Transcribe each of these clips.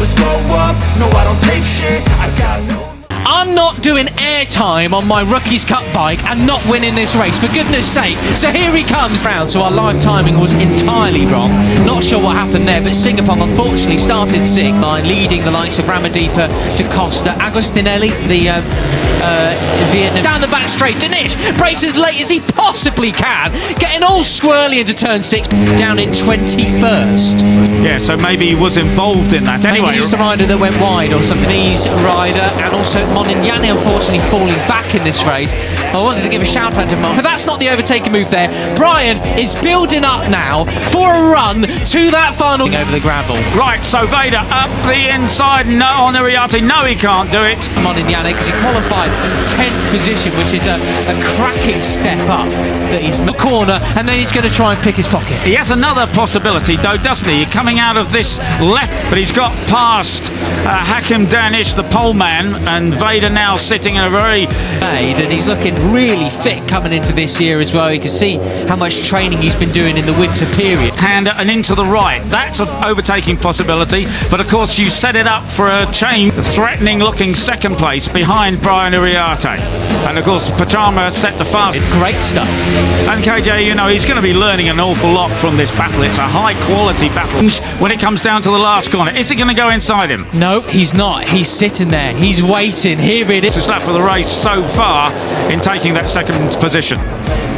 never slow up, no I don't take shit, I got no... I'm not doing airtime on my Rookies Cup bike and not winning this race, for goodness sake. So here he comes round. So our live timing was entirely wrong. Not sure what happened there, but Singapore unfortunately started sick by leading the likes of Ramadipa, DaCosta, Agostinelli, the Vietnam. Down the back straight, Dinesh brakes as late as he possibly can, getting all squirrely into turn 6, down in 21st. Yeah, so maybe he was involved in that. Anyway, maybe he was the rider that went wide or something. He's rider, and also Monignani unfortunately falling back in this race. I wanted to give a shout out to Mon, but that's not the overtaking move there. Brian is building up now for a run to that final over the gravel. Right, so Veda up the inside, no on Iriarte, no he can't do it. Monignani, because he qualified 10th position, which is a cracking step up, that he's in the corner, and then he's going to try and pick his pocket. He has another possibility though, doesn't he? Coming out of this left, but he's got past Hakim Danish, the pole man, and Veda now sitting in a very... And he's looking really fit coming into this year as well. You can see how much training he's been doing in the winter period. Hand and into the right, that's an overtaking possibility, but of course you set it up for a change, threatening looking second place behind Brian Iriarte. And of course Pratama set the fast. Great stuff. And KJ, you know, he's going to be learning an awful lot from this battle. It's a high quality battle when it comes down to the last corner. Is he going to go inside him? No, he's not. He's sitting there. He's waiting. Here it is. It's a for the race so far in taking that second position.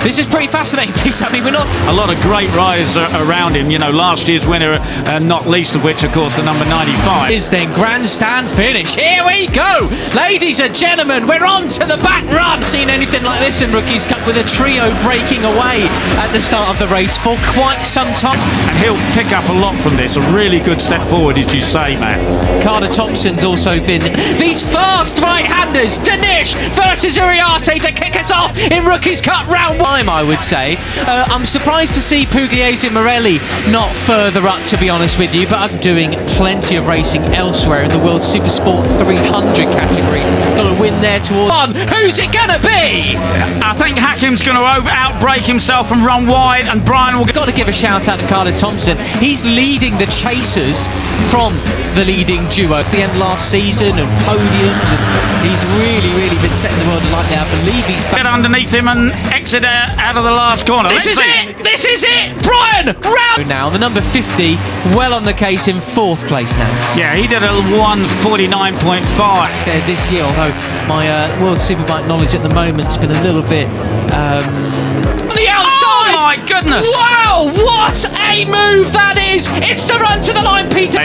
This is pretty fascinating, Peter. I mean, we're not... A lot of great riders around him. You know, last year's winner, not least of which, of course, the number 95. Is then grandstand finish. Here we go! Ladies and gentlemen, we're on to the back run. Seen anything like this in Rookies Cup, with a trio breaking away at the start of the race for quite some time. And he'll pick up a lot from this. A really good step forward, as you say, man. Carter Thompson's also been... These fast right-handers, Dinesh versus Iriarte to kick us off in Rookies Cup round 1. I would say. I'm surprised to see Pugliese Morelli not further up, to be honest with you, but I'm doing plenty of racing elsewhere in the World Supersport 300 category. Got a win there towards one. Who's it gonna be? I think Hakim's going to outbrake himself and run wide, and Brian will... Got to give a shout out to Carter Thompson. He's leading the chasers from the leading duo. It's the end last season and podiums, and he's really been setting the world alight there. I believe he's back. Get underneath him and exit out of the last corner. This is it! This is it! Brian! Round! Now, the number 50, well on the case in 4th place now. Yeah, he did a 1:49.5 there this year, although my World Superbike knowledge at the moment's been a little bit... on the outside! Oh my goodness! Wow! What a move that is! It's the run to the line, Peter!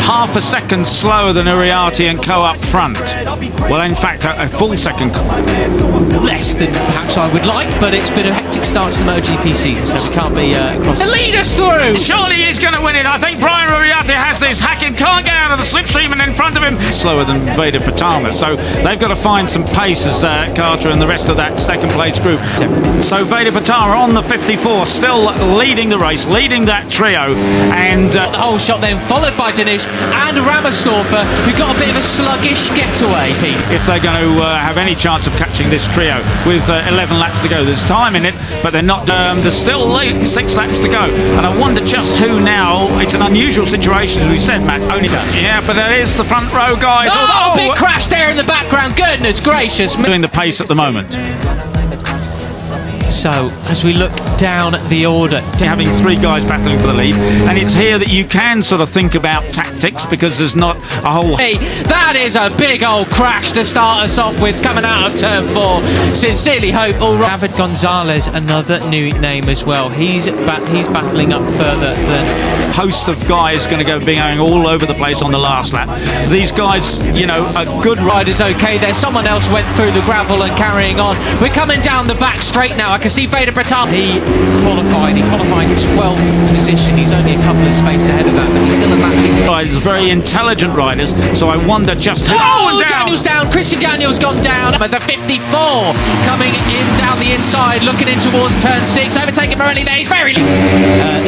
Half a second slower than Iriarte and Co up front. Well, in fact, a full second. Less than perhaps I would like, but it's been a hectic start to the MotoGP season, so we can't be across. Lead us through! Surely he's going to win it. I think Brian Iriarte has this. Hakim can't get out of the slipstream, and in front of him, slower than Veda Pratama. So they've got to find some pace as Carter and the rest of that second place group. So Veda Pratama on the 54, still leading the race, leading that trio, and the whole shot then followed by Dinesh and Ramersdorfer, who got a bit of a sluggish getaway, Pete. If they're going to have any chance of catching this trio with 11 laps to go, there's time in it, but they're not. There's still 6 laps to go, and I wonder just who now. It's an unusual situation, as we said, Matt. Only yeah, but there is the front row guys. Oh, big crash there in the background. Goodness gracious! Doing the pace at the moment. So, as we look down the order, having 3 guys battling for the lead, and it's here that you can sort of think about tactics, because there's not a whole... Hey, that is a big old crash to start us off with coming out of turn 4. Sincerely hope all right. David Gonzalez, another new name as well. He's battling up further than... Host of guys going to be going all over the place on the last lap. These guys, you know, are good riders. Okay, there's someone else went through the gravel and carrying on. We're coming down the back straight now. I can see Veda Pratama. He qualified 12th position. He's only a couple of spaces ahead of that, but he's still a battling. Riders, very intelligent riders, so I wonder just who... Oh, Daniel's down. Christian Daniel's gone down. But the 54 coming in down the inside, looking in towards turn 6. Overtaking Morelli there. He's very...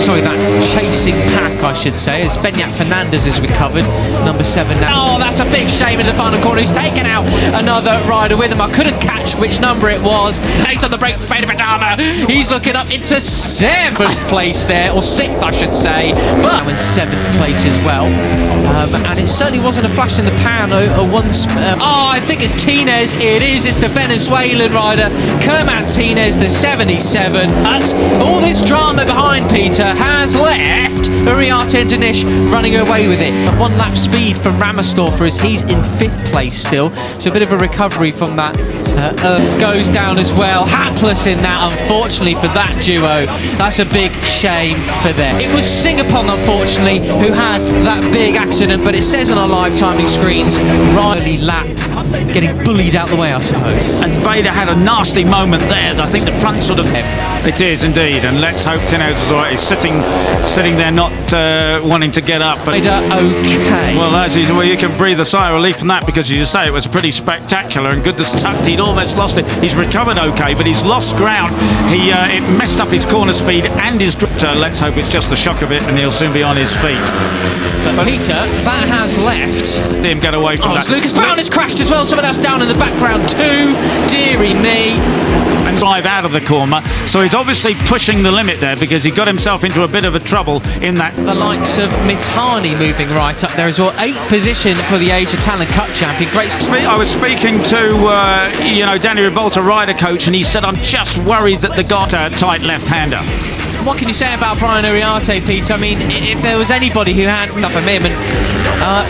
sorry, that chasing pack, I should say, as Benyat Fernandez is recovered, number 7 now. Oh, that's a big shame in the final corner. He's taken out another rider with him. I couldn't catch which number it was. 8 on the brake for Veda Pratama. He's looking up into 7th place there, or 6th, I should say, but in 7th place as well. And it certainly wasn't a flash in the pan. I think it's Tinez. It is. It's the Venezuelan rider, Kerman Tinez, the 77. But all this drama behind Peter has left Uriarte and Danish running away with it. A 1 lap speed from Ramersdorfer as he's in 5th place still. So a bit of a recovery from that. Goes down as well. Hapless in that, unfortunately, for that duo. That's a big shame for them. It was Singapore, unfortunately, who had that big accident, but it says on our live timing screens, Riley lap getting bullied out the way, I suppose. And Veda had a nasty moment there. I think the front sort of... It is indeed, and let's hope Tinez is all right. He's sitting there, not wanting to get up. But Veda okay. Well, you can breathe a sigh of relief from that, because as you say, it was pretty spectacular and goodness tucked. He'd almost lost it. He's recovered okay, but he's lost ground. It messed up his corner speed and his drifter. Let's hope it's just the shock of it, and he'll soon be on his feet. But Peter, that has left him get away from that. Lucas Brown has crashed as well. Someone else down in the background too. Deary me. And drive out of the corner. So he's obviously pushing the limit there, because he got himself into a bit of a trouble in that. The likes of Mitani moving right up there as well. 8th position for the Age of Talent Cup champion. Great. I was speaking to Danny Ribalta, rider coach, and he said, I'm just worried that the got a tight left-hander. What can you say about Brian Uriarte, Pete? I mean, if there was anybody who had enough of him, and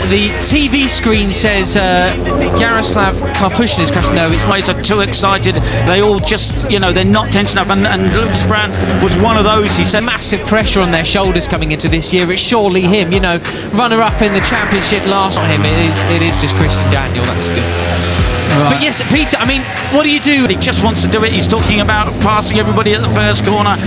the TV screen says Yaroslav Karpushin is crashing. No, it's Guys are too excited. They all just, they're not tense enough. And Lucas Brown was one of those. He said, massive pressure on their shoulders coming into this year. It's surely him, runner-up in the championship last. Not him. It is just Christian Daniel. That's good. Right. But yes, Peter, I mean, what do you do? He just wants to do it. He's talking about passing everybody at the first corner,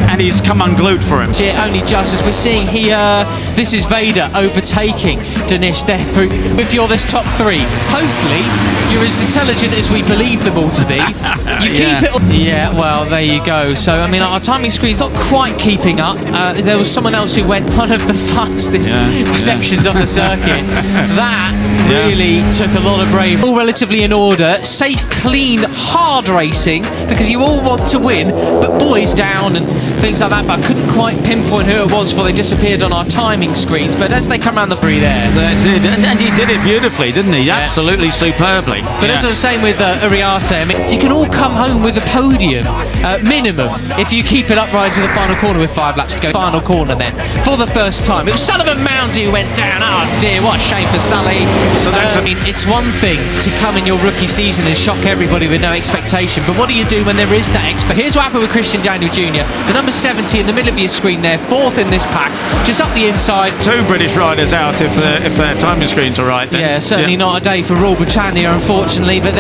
and he's come unglued for him. Yeah, only just as we're seeing here, this is Veda overtaking Danish there through. If you're this top 3, hopefully you're as intelligent as we believe them all to be. You keep it. Yeah, well, there you go. So, I mean, our timing screen's not quite keeping up. There was someone else who went one of the fastest sections of the circuit. That really took a lot of bravery. All relatively in order, safe, clean, hard racing, because you all want to win, but boys down and things like that. But I couldn't quite pinpoint who it was before they disappeared on our timing screens. But as they come around the free there, they did, and he did it beautifully, didn't he? Yeah. Absolutely superbly. But as I was saying with Uriarte, I mean, you can all come home with a podium minimum if you keep it up right to the final corner with 5 laps to go. Final corner then for the first time. It was Sullivan Mounsey who went down. Oh dear, what a shame for Sully. So that's I mean, it's one thing to come in your rookie season and shock everybody with no expectation, but what do you do when there is that expectation? Here's what happened with Christian Daniel Jr. The number 70 in the middle of your screen there, 4th in this pack, just up the inside. 2 British riders out if their timing screens are right. Then. Yeah, certainly not a day for Royal Britannia, unfortunately, but